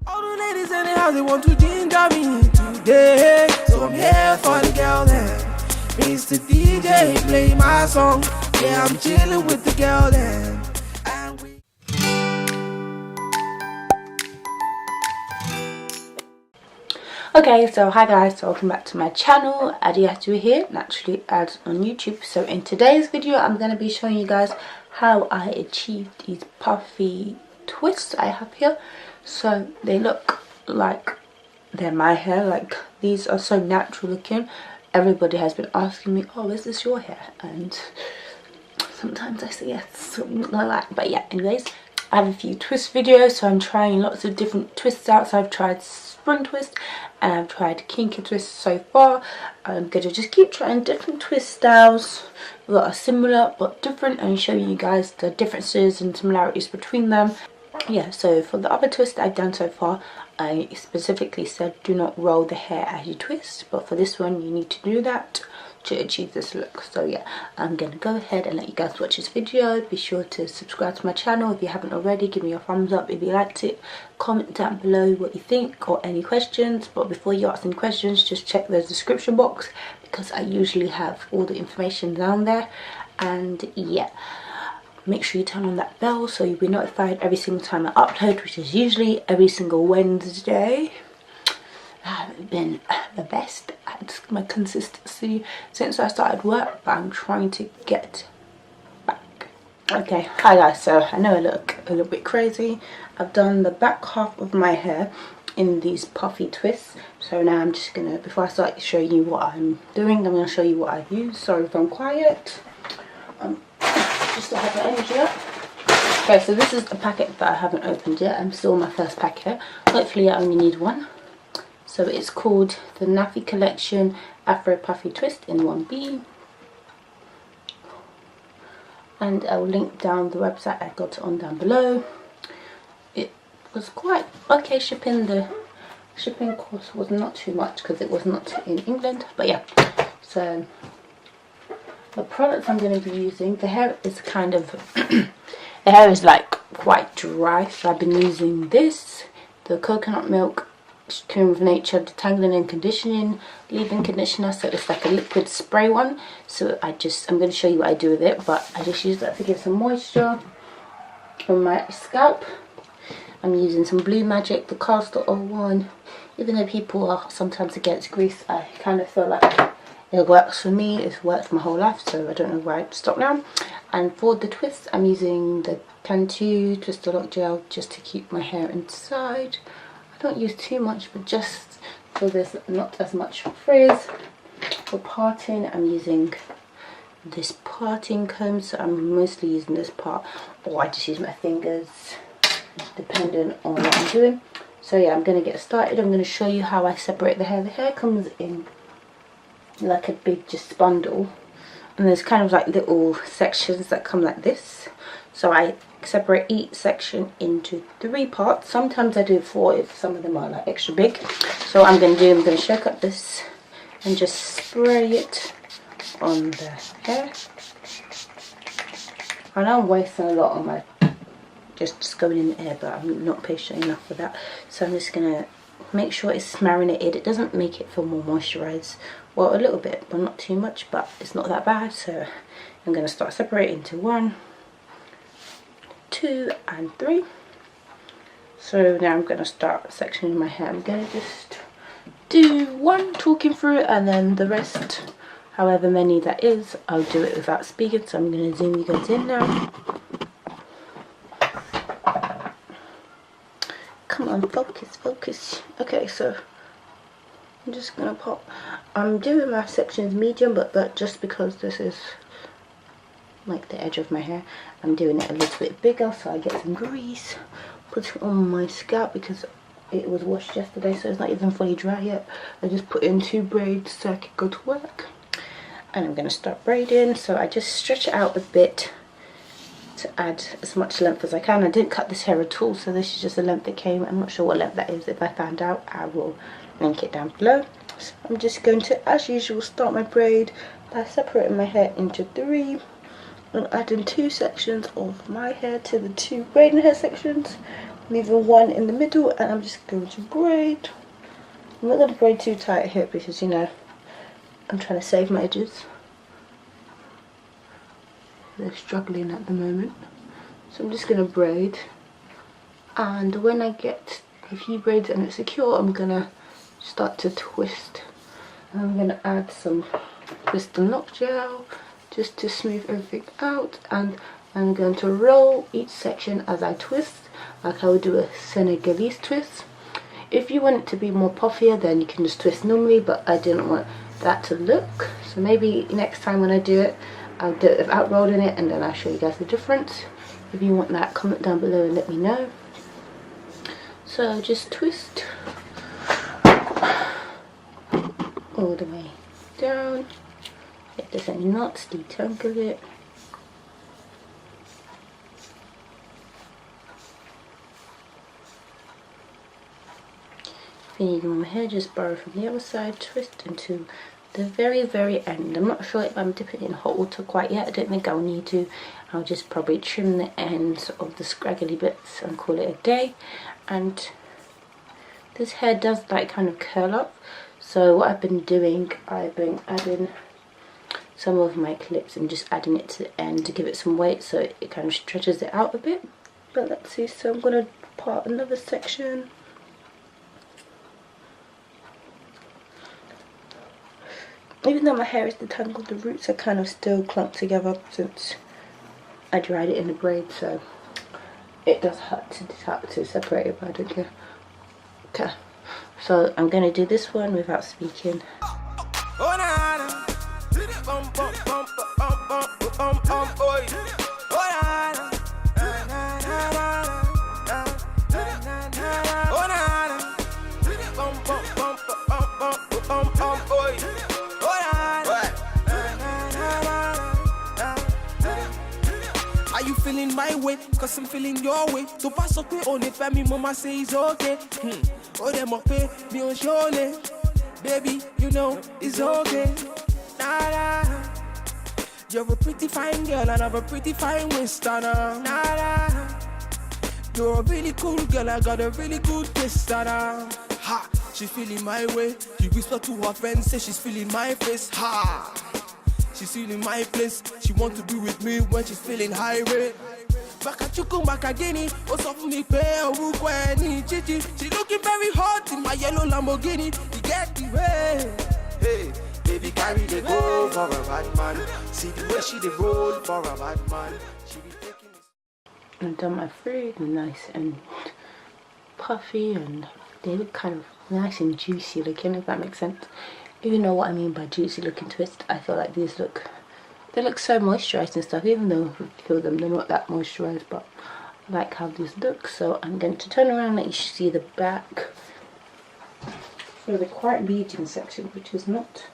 All the ladies in the house, they want to ginger me today. So I'm here for the girl then. Mr. DJ, play my song. Yeah, I'm chilling with the girl then. Okay, so hi guys, so welcome back to my channel. Adiatu here, Naturallyads on YouTube. So in today's video, I'm going to be showing you guys how I achieved these puffy twists I have here. So they look like they're my hair, like these are so natural looking. Everybody has been asking me, oh, is this your hair? And sometimes I say yes, but yeah, anyways, I have a few twist videos, so I'm trying lots of different twists out. So I've tried spring twist and I've tried kinky twist so far. I'm gonna just keep trying different twist styles that are similar but different and show you guys the differences and similarities between them. Yeah, so for the other twist I've done so far, I specifically said do not roll the hair as you twist, but for this one you need to do that to achieve this look. So yeah, I'm gonna go ahead and let you guys watch this video. Be sure to subscribe to my channel if you haven't already. Give me a thumbs up if you liked it. Comment down below what you think or any questions, but before you ask any questions, just check the description box because I usually have all the information down there. And yeah, make sure you turn on that bell so you'll be notified every single time I upload, which is usually every single Wednesday. I haven't been the best at my consistency since I started work, but I'm trying to get back. Okay, hi guys, so I know I look a little bit crazy. I've done the back half of my hair in these puffy twists. So now I'm just gonna, before I start showing you what I'm doing, I'm gonna show you what I use. Sorry if I'm quiet. Just to have the energy up. Okay, so this is a packet that I haven't opened yet. I'm still on my first packet. Hopefully I only need one. So it's called the Naffy Collection Afro Puffy Twist in 1B. And I'll link down the website I got it on down below. It was quite okay shipping. The shipping cost was not too much because it was not in England. But yeah, so the products I'm going to be using, the hair is kind of, the hair is like quite dry. So I've been using this, the coconut milk Cream of Nature detangling and conditioning leave-in conditioner. So it's like a liquid spray one. So I'm going to show you what I do with it, but I just use that to give some moisture on my scalp. I'm using some Blue Magic, the castor oil one. Even though people are sometimes against grease, I kind of feel like it works for me. It's worked my whole life, so I don't know why I'd stop now. And for the twist, I'm using the Cantu Twist Lock Gel just to keep my hair inside. Don't use too much, but just so there's not as much frizz. For parting, I'm using this parting comb, so I'm mostly using this part, or I just use my fingers depending on what I'm doing. So yeah, I'm going to get started. I'm going to show you how I separate the hair. The hair comes in like a big just bundle, and there's kind of like little sections that come like this. So I separate each section into 3 parts. Sometimes I do 4 if some of them are like extra big. So what I'm going to shake up this and just spray it on the hair. I know I'm wasting a lot on my just going in the air, but I'm not patient enough for that. So I'm just going to make sure it's marinated. It doesn't make it feel more moisturized. Well, a little bit, but not too much, but it's not that bad. So I'm going to start separating into 1, 2 and 3. So now I'm going to start sectioning my hair. I'm going to just do 1 talking through it, and then the rest, however many that is, I'll do it without speaking. So I'm going to zoom you guys in now. Come on, focus, focus. Okay, so I'm just going to pop. I'm doing my sections medium, but just because this is like the edge of my hair, I'm doing it a little bit bigger so I get some grease. Put it on my scalp because it was washed yesterday, so it's not even fully dry yet. I just put in 2 braids so I could go to work, and I'm going to start braiding. So I just stretch it out a bit to add as much length as I can. I didn't cut this hair at all, so this is just the length it came. I'm not sure what length that is. If I find out, I will link it down below. So I'm just going to, as usual, start my braid by separating my hair into 3. I'm adding 2 sections of my hair to the 2 braiding hair sections, leaving one in the middle, and I'm just going to braid. I'm not going to braid too tight here because, you know, I'm trying to save my edges. They're struggling at the moment, so I'm just going to braid, and when I get a few braids and it's secure, I'm going to start to twist. I'm going to add some twist and lock gel just to smooth everything out, and I'm going to roll each section as I twist, like I would do a Senegalese twist. If you want it to be more puffier, then you can just twist normally, but I didn't want that to look, so maybe next time when I do it, I'll do it without rolling it, and then I'll show you guys the difference. If you want that, comment down below and let me know. So just twist all the way down. If there's any knots, detangle it. If you need more hair, just borrow from the other side, twist into the very end. I'm not sure if I'm dipping it in hot water quite yet. I don't think I'll need to. I'll just probably trim the ends of the scraggly bits and call it a day. And this hair does like kind of curl up, so what I've been doing, I've been adding some of my clips and just adding it to the end to give it some weight, so it kind of stretches it out a bit. But let's see, so I'm going to part another section. Even though my hair is detangled, the roots are kind of still clumped together since I dried it in the braid, so it does hurt to separate it, but I don't care. Okay, so I'm going to do this one without speaking. Feeling my way, cause I'm feeling your way. So pass up on it, family, mama say it's okay. Oh, them up me on surely. Baby, you know it's okay. Nah. You're a pretty fine girl and I'm a pretty fine Winston. Nah. You're a really cool girl, I got a really good taste. Ha, she feeling my way. She whisper to her friends, say she's feeling my face. Ha. She's feeling my place. She want to be with me when she's feeling high rate. Bakachukum Bakagini, what's up for me? Chichi. She looking very hot in my yellow Lamborghini. You get the way. Hey, baby, carry the go for a bad man. See the way she the roll for a bad man. She be taking this. I've done my fruit, nice and puffy, and they look kind of nice and juicy looking, if that makes sense. If you know what I mean by juicy looking twist, I feel like these look, they look so moisturised and stuff, even though if you feel them, they're not that moisturised, but I like how these look. So I'm going to turn around and let you see the back for the quite leading section, which is not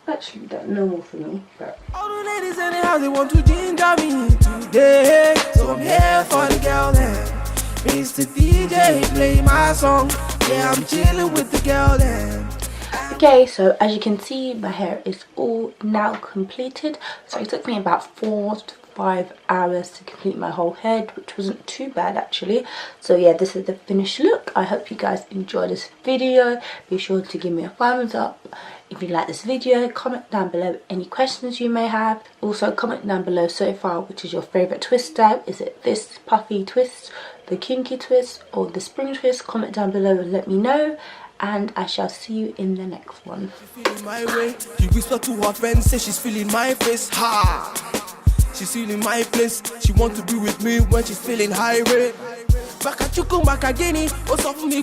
actually that normal for me. But all the ladies in the house, they want to ginger me today, so I'm here for the girl then. Mr. DJ, play my song. Yeah, I'm chilling with the girl then. Okay, so as you can see, my hair is all now completed. So it took me about 4 to 5 hours to complete my whole head, which wasn't too bad actually. So yeah, this is the finished look. I hope you guys enjoyed this video. Be sure to give me a thumbs up if you like this video. Comment down below any questions you may have. Also comment down below so far which is your favourite twist style. Is it this puffy twist, the kinky twist, or the spring twist? Comment down below and let me know. And I shall see you in the next one. Feeling my way. She whisper to her friends, say she's feeling my face. Ha! She's feeling my place. She want to be with me when she's feeling high rate. Bakachukum Bakagini, what's up for me?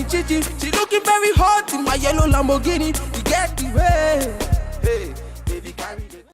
Chichi. She looking very hot in my yellow Lamborghini. You get the way. Hey,